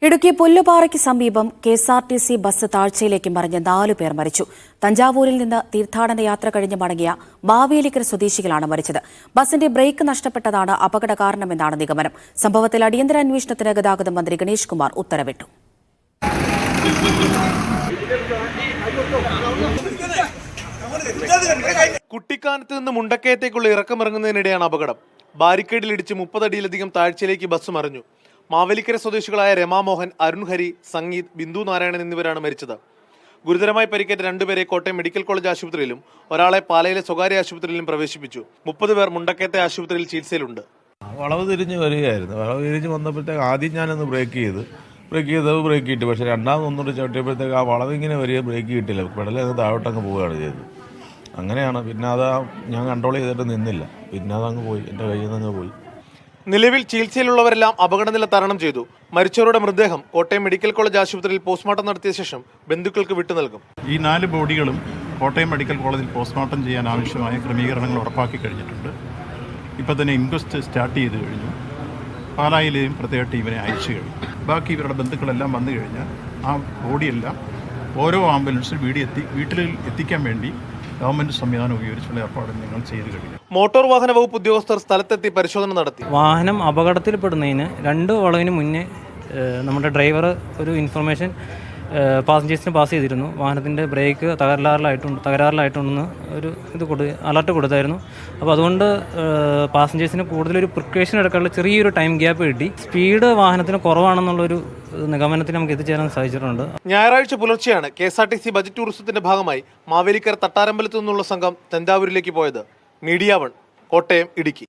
ഇടുക്കി പുല്ലുപാറയ്ക്ക് സമീപം KSRTC bus താഴ്ചയിലേക്ക് മറിഞ്ഞ് 4 പേർ മരിച്ചു. തഞ്ചാവൂരിൽ നിന്ന് തീർത്ഥാടന യാത്ര കഴിഞ്ഞ് മടങ്ങിയ മാവേലിക്കര സ്വദേശികളാണ് മരിച്ചത്. ബസിന്റെ ബ്രേക്ക് നഷ്ടപ്പെട്ടതാണ് അപകട കാരണമെന്നാണ് നിഗമനം. സംഭവത്തിൽ അടിയന്തര അന്വേഷണത്തിന് ഗതാഗത മന്ത്രി ഗണേഷ് കുമാർ ഉത്തരവിട്ടു. കുട്ടിക്കാനത്ത് നിന്ന് മുണ്ടക്കയത്തേക്കുള്ള ഇറക്കമിറങ്ങുന്നതിനിടെയാണ് അപകടം. ബാരിക്കേഡിൽ ഇടിച്ച് 30 അടിയിലധികം താഴ്ചയിലേക്ക് ബസ് മറിഞ്ഞു. മാവേലിക്കര സ്വദേശികളായ രമാമോഹൻ, അരുൺ ഹരി, സംഗീത്, ബിന്ദു നാരായണൻ എന്നിവരാണ് മരിച്ചത്. ഗുരുതരമായി പരിക്കേറ്റ 2 പേരെ കോട്ടയം മെഡിക്കൽ കോളേജ് ആശുപത്രിയിലും ഒരാളെ പാലയിലെ സ്വകാര്യ ആശുപത്രിയിലും പ്രവേശിപ്പിച്ചു. 30 പേർ മുണ്ടക്കയത്തെ ആശുപത്രിയിൽ ചികിത്സയിലുണ്ട്. വളവ് തിരിഞ്ഞ് വരികയായിരുന്നു. വളവ് തിരിഞ്ഞ് വന്നപ്പോഴത്തേക്ക് ആദ്യം ഞാനൊന്ന് ബ്രേക്ക് കിട്ടി. പക്ഷേ രണ്ടാമത് ഒന്നുകൂടി ചവിട്ടിയപ്പോഴത്തേക്ക് ആ വളവ് ഇങ്ങനെ വരിക, ബ്രേക്ക് കിട്ടില്ല. പെടലങ്ങ് താഴോട്ടങ്ങ് പോവുകയാണ് ചെയ്തത്. അങ്ങനെയാണ്. പിന്നെ അത് ഞാൻ കൺട്രോൾ ചെയ്തിട്ട് നിന്നില്ല. പിന്നെ അതങ്ങ് പോയി, എൻ്റെ കയ്യിൽ നിന്ന് പോയി. നിലവിൽ ചികിത്സയിലുള്ളവരെല്ലാം അപകടനില തരണം ചെയ്തു. മരിച്ചവരുടെ മൃതദേഹം കോട്ടയം മെഡിക്കൽ കോളേജ് ആശുപത്രിയിൽ പോസ്റ്റ്മോർട്ടം നടത്തിയ ശേഷം ബന്ധുക്കൾക്ക് വിട്ടു നൽകും. ഈ 4 ബോഡികളും കോട്ടയം മെഡിക്കൽ കോളേജിൽ പോസ്റ്റ്മോർട്ടം ചെയ്യാൻ ആവശ്യമായ ക്രമീകരണങ്ങൾ ഉറപ്പാക്കി കഴിഞ്ഞിട്ടുണ്ട്. ഇപ്പോൾ തന്നെ ഇൻക്വസ്റ്റ് സ്റ്റാർട്ട് ചെയ്ത് കഴിഞ്ഞു. പാലായിലെയും പ്രത്യേക ടീമിനെ അയച്ചു കഴിഞ്ഞു. ബാക്കി ഇവരുടെ ബന്ധുക്കളെല്ലാം വന്നു കഴിഞ്ഞാൽ ആ ബോഡിയെല്ലാം ഓരോ ആംബുലൻസിൽ വീട്ടിൽ എത്തിക്കാൻ വേണ്ടി ഗവൺമെന്റ് സംവിധാനം ഉപയോഗിച്ചുള്ള ഏർപ്പാട് ഞങ്ങൾ ചെയ്തു കഴിഞ്ഞു. മോട്ടോർ വാഹന വകുപ്പ് ഉദ്യോഗസ്ഥർ സ്ഥലത്തെത്തി പരിശോധന നടത്തി. വാഹനം അപകടത്തിൽപ്പെടുന്നതിന് 2 വളവിന് മുന്നേ നമ്മുടെ ഡ്രൈവർ ഒരു ഇൻഫർമേഷൻ പാസഞ്ചേഴ്സിന് പാസ് ചെയ്തിരുന്നു. വാഹനത്തിൻ്റെ ബ്രേക്ക് തകരാറിലായിട്ടുണ്ടെന്ന് ഒരു അലർട്ട് കൊടുത്തായിരുന്നു. അപ്പോൾ അതുകൊണ്ട് പാസഞ്ചേഴ്സിന് കൂടുതലൊരു പ്രിക്കോഷൻ എടുക്കാനുള്ള ചെറിയൊരു ടൈം ഗ്യാപ്പ് കിട്ടി. സ്പീഡ് വാഹനത്തിന് കുറവാണെന്നുള്ളൊരു നിഗമനത്തിൽ നമുക്ക് എത്തിച്ചേരാൻ സാധിച്ചിട്ടുണ്ട്. ഞായറാഴ്ച പുലർച്ചെയാണ് കെഎസ്ആർടിസി ബജറ്റ് ടൂറിസത്തിന്റെ ഭാഗമായി മാവേലിക്കര തട്ടാരമ്പലത്തു നിന്നുള്ള സംഘം തഞ്ചാവൂരിലേക്ക് പോയത്. മീഡിയ 1, കോട്ടയം, ഇടുക്കി.